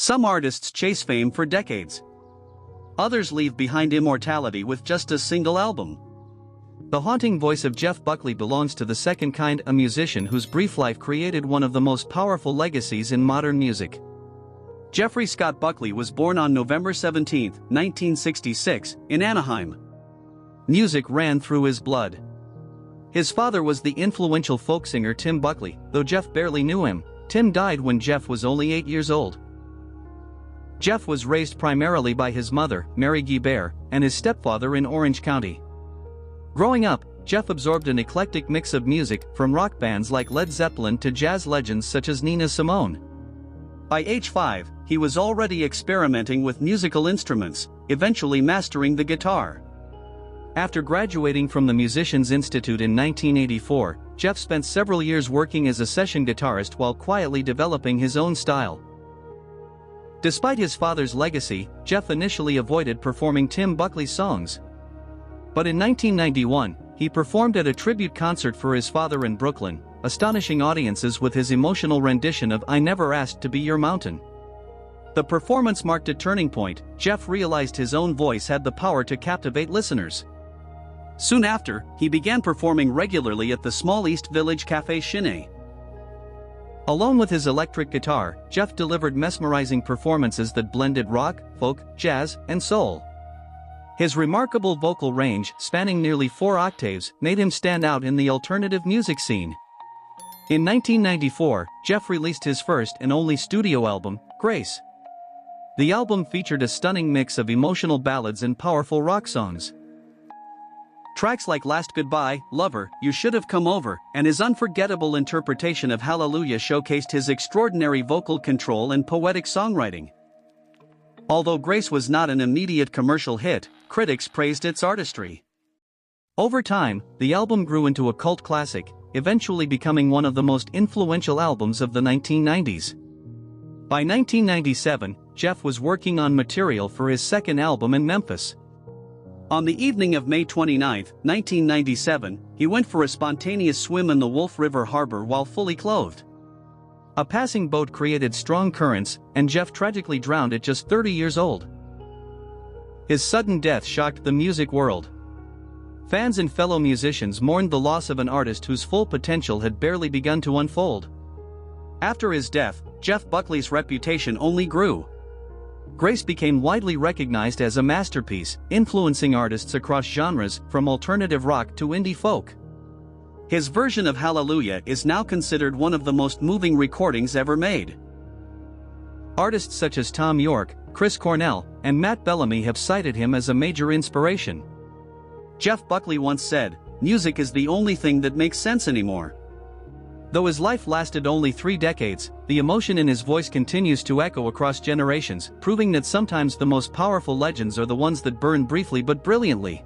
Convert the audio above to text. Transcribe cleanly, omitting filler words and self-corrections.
Some artists chase fame for decades. Others leave behind immortality with just a single album. The haunting voice of Jeff Buckley belongs to the second kind, a musician whose brief life created one of the most powerful legacies in modern music. Jeffrey Scott Buckley was born on November 17, 1966, in Anaheim. Music ran through his blood. His father was the influential folk singer Tim Buckley, though Jeff barely knew him. Tim died when Jeff was only 8 years old. Jeff was raised primarily by his mother, Mary Guibert, and his stepfather in Orange County. Growing up, Jeff absorbed an eclectic mix of music, from rock bands like Led Zeppelin to jazz legends such as Nina Simone. By age 5, he was already experimenting with musical instruments, eventually mastering the guitar. After graduating from the Musicians Institute in 1984, Jeff spent several years working as a session guitarist while quietly developing his own style. Despite his father's legacy, Jeff initially avoided performing Tim Buckley's songs. But in 1991, he performed at a tribute concert for his father in Brooklyn, astonishing audiences with his emotional rendition of "I Never Asked to Be Your Mountain." The performance marked a turning point. Jeff realized his own voice had the power to captivate listeners. Soon after, he began performing regularly at the small East Village Café Chine. Alone with his electric guitar, Jeff delivered mesmerizing performances that blended rock, folk, jazz, and soul. His remarkable vocal range, spanning nearly 4 octaves, made him stand out in the alternative music scene. In 1994, Jeff released his first and only studio album, Grace. The album featured a stunning mix of emotional ballads and powerful rock songs. Tracks like Last Goodbye, Lover, You Should Have Come Over, and his unforgettable interpretation of Hallelujah showcased his extraordinary vocal control and poetic songwriting. Although Grace was not an immediate commercial hit, critics praised its artistry. Over time, the album grew into a cult classic, eventually becoming one of the most influential albums of the 1990s. By 1997, Jeff was working on material for his second album in Memphis. On the evening of May 29, 1997, he went for a spontaneous swim in the Wolf River Harbor while fully clothed. A passing boat created strong currents, and Jeff tragically drowned at just 30 years old. His sudden death shocked the music world. Fans and fellow musicians mourned the loss of an artist whose full potential had barely begun to unfold. After his death, Jeff Buckley's reputation only grew. Grace became widely recognized as a masterpiece, influencing artists across genres, from alternative rock to indie folk. His version of Hallelujah is now considered one of the most moving recordings ever made. Artists such as Thom Yorke, Chris Cornell, and Matt Bellamy have cited him as a major inspiration. Jeff Buckley once said, "Music is the only thing that makes sense anymore." Though his life lasted only 3 decades, the emotion in his voice continues to echo across generations, proving that sometimes the most powerful legends are the ones that burn briefly but brilliantly.